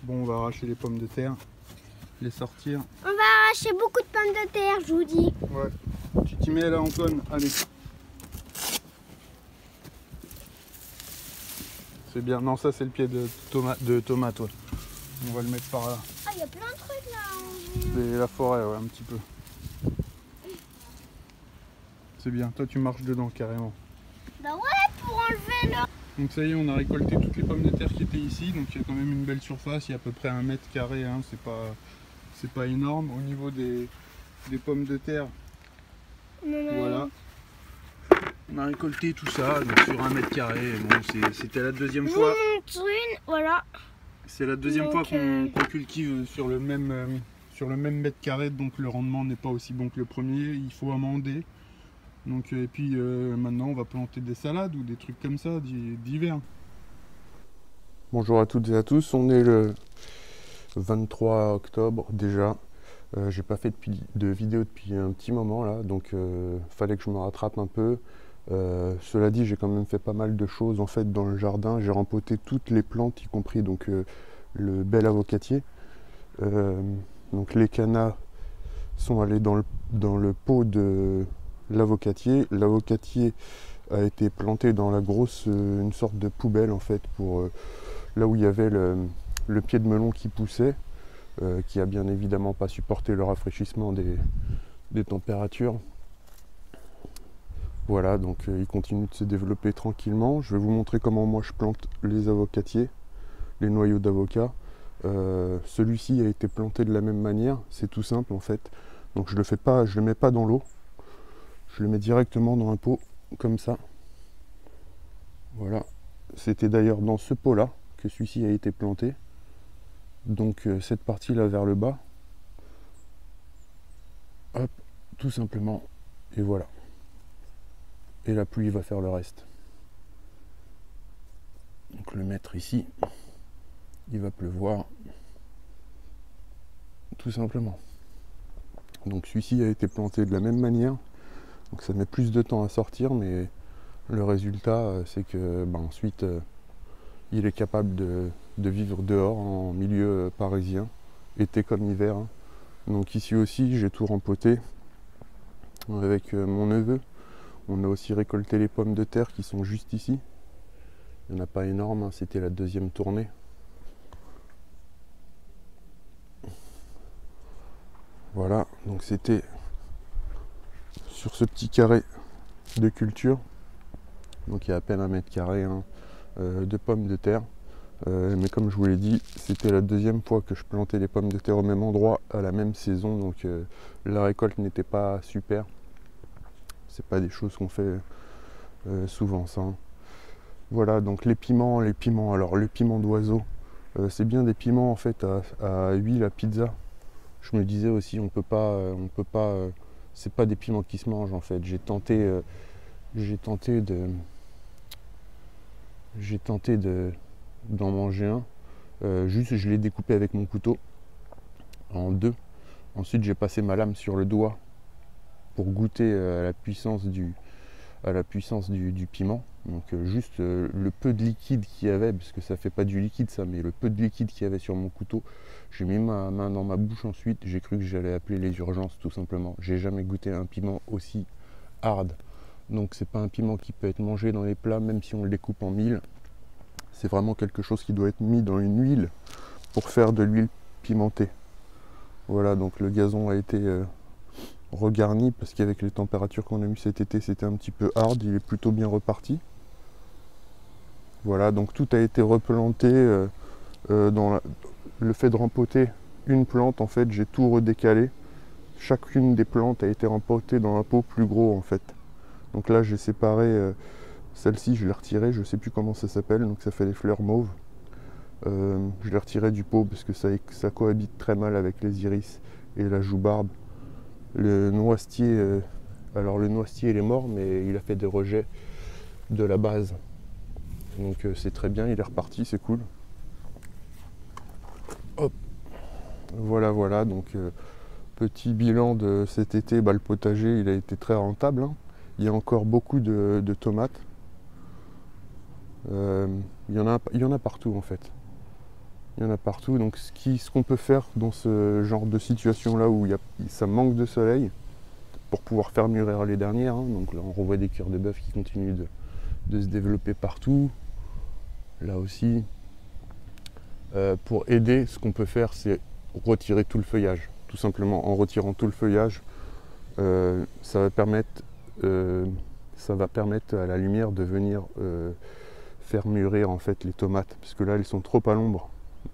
Bon, on va arracher les pommes de terre, les sortir. On va arracher beaucoup de pommes de terre, je vous dis. Ouais. Tu t'y mets là, Antoine? Allez. C'est bien. Non, ça c'est le pied de tomate, ouais. On va le mettre par là. Ah, il y a plein de trucs là. C'est la forêt, ouais, un petit peu. C'est bien. Toi, tu marches dedans carrément. Bah ouais, pour enlever le... Donc ça y est, on a récolté toutes les pommes de terre qui étaient ici. Donc il y a quand même une belle surface. Il y a à peu près 1 mètre carré. Hein. C'est pas énorme. Au niveau des pommes de terre, voilà. On a récolté tout ça donc sur 1 mètre carré. Bon, c'était la deuxième fois. Je vous montre une, voilà. C'est la deuxième fois qu'on cultive sur le même mètre carré. Donc le rendement n'est pas aussi bon que le premier. Il faut amender. Donc, et puis maintenant on va planter des salades ou des trucs comme ça d'hiver. Bonjour à toutes et à tous, on est le 23 octobre déjà. J'ai pas fait de vidéo depuis un petit moment là, donc fallait que je me rattrape un peu. Cela dit, j'ai quand même fait pas mal de choses en fait dans le jardin. J'ai rempoté toutes les plantes, y compris donc le bel avocatier. Donc les cannas sont allés dans le pot de l'avocatier. L'avocatier a été planté dans la grosse, une sorte de poubelle en fait, pour là où il y avait le pied de melon qui poussait, qui a bien évidemment pas supporté le rafraîchissement des températures. Voilà, donc il continue de se développer tranquillement. Je vais vous montrer comment moi je plante les avocatiers, les noyaux d'avocat. Celui-ci a été planté de la même manière, c'est tout simple en fait. Donc je le mets pas dans l'eau. Je le mets directement dans un pot, comme ça. Voilà. C'était d'ailleurs dans ce pot-là que celui-ci a été planté. Donc cette partie-là vers le bas. Hop, tout simplement. Et voilà. Et la pluie va faire le reste. Donc le mettre ici. Il va pleuvoir. Tout simplement. Donc celui-ci a été planté de la même manière. Donc ça met plus de temps à sortir, mais le résultat c'est que ensuite il est capable de vivre dehors en milieu parisien, été comme hiver. Hein. Donc ici aussi j'ai tout rempoté avec mon neveu. On a aussi récolté les pommes de terre qui sont juste ici. Il n'y en a pas énorme, hein. C'était la deuxième tournée. Voilà, donc c'était sur ce petit carré de culture, donc il y a à peine 1 mètre carré hein, de pommes de terre, mais comme je vous l'ai dit, c'était la deuxième fois que je plantais les pommes de terre au même endroit à la même saison, donc la récolte n'était pas super. C'est pas des choses qu'on fait souvent ça. Hein. Voilà, donc les piments, alors le piment d'oiseau, c'est bien des piments en fait à huile à pizza. Je me disais aussi on peut pas c'est pas des piments qui se mangent en fait. J'ai tenté d'en manger un. Juste je l'ai découpé avec mon couteau en deux. Ensuite j'ai passé ma lame sur le doigt pour goûter à la puissance du piment. Donc juste le peu de liquide qu'il y avait, parce que ça fait pas du liquide ça, mais le peu de liquide qu'il y avait sur mon couteau, j'ai mis ma main dans ma bouche ensuite, j'ai cru que j'allais appeler les urgences tout simplement. J'ai jamais goûté un piment aussi hard. Donc c'est pas un piment qui peut être mangé dans les plats, même si on le découpe en mille. C'est vraiment quelque chose qui doit être mis dans une huile pour faire de l'huile pimentée. Voilà, donc le gazon a été regarni parce qu'avec les températures qu'on a eues cet été, c'était un petit peu hard. Il est plutôt bien reparti. Voilà, donc tout a été replanté dans le fait de rempoter une plante. En fait, j'ai tout redécalé. Chacune des plantes a été rempotée dans un pot plus gros en fait. Donc là, j'ai séparé celle-ci, je l'ai retirée, je sais plus comment ça s'appelle, donc ça fait les fleurs mauves. Je l'ai retiré du pot parce que ça cohabite très mal avec les iris et la joubarbe. Le noisetier, alors le noisetier il est mort, mais il a fait des rejets de la base. Donc c'est très bien, il est reparti, c'est cool. Hop, voilà, donc petit bilan de cet été, le potager il a été très rentable. Hein. Il y a encore beaucoup de tomates. Il y en a partout en fait. Il y en a partout. Donc ce qu'on peut faire dans ce genre de situation là où ça manque de soleil, pour pouvoir faire mûrir les dernières, hein. Donc là on revoit des cuirs de bœuf qui continuent de se développer partout. Là aussi, pour aider, ce qu'on peut faire, c'est retirer tout le feuillage. Tout simplement, en retirant tout le feuillage, ça va permettre à la lumière de venir faire mûrir en fait les tomates, parce que là elles sont trop à l'ombre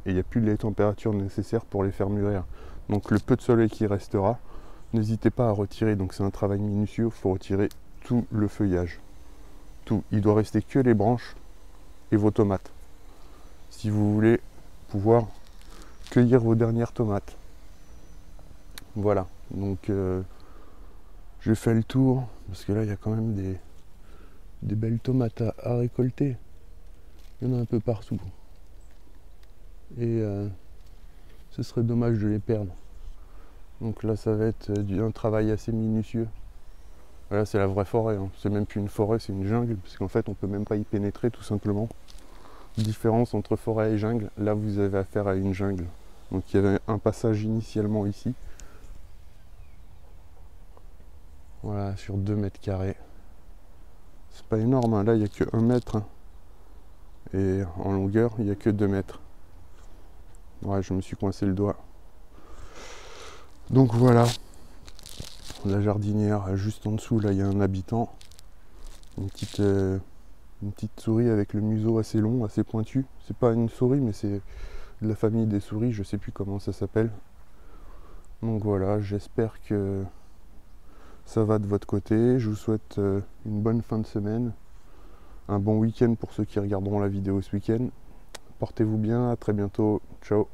et il n'y a plus les températures nécessaires pour les faire mûrir. Donc le peu de soleil qui restera, n'hésitez pas à retirer. Donc c'est un travail minutieux, il faut retirer tout le feuillage. Tout. Il doit rester que les branches et vos tomates. Si vous voulez pouvoir cueillir vos dernières tomates. Voilà. Donc j'ai fait le tour, parce que là il y a quand même des belles tomates à récolter. Il y en a un peu partout. Et ce serait dommage de les perdre. Donc là ça va être un travail assez minutieux. Là c'est la vraie forêt, hein. C'est même plus une forêt, c'est une jungle, parce qu'en fait on peut même pas y pénétrer tout simplement. Différence entre forêt et jungle, là vous avez affaire à une jungle. Donc il y avait un passage initialement ici. Voilà, sur 2 mètres carrés. C'est pas énorme, hein. Là il n'y a que 1 mètre. Hein. Et en longueur, il n'y a que 2 mètres. Ouais, je me suis coincé le doigt. Donc voilà. La jardinière, juste en dessous, là il y a un habitant. Une petite souris avec le museau assez long, assez pointu. C'est pas une souris, mais c'est de la famille des souris, je sais plus comment ça s'appelle. Donc voilà, j'espère que ça va de votre côté. Je vous souhaite une bonne fin de semaine. Un bon week-end pour ceux qui regarderont la vidéo ce week-end. Portez-vous bien, à très bientôt. Ciao.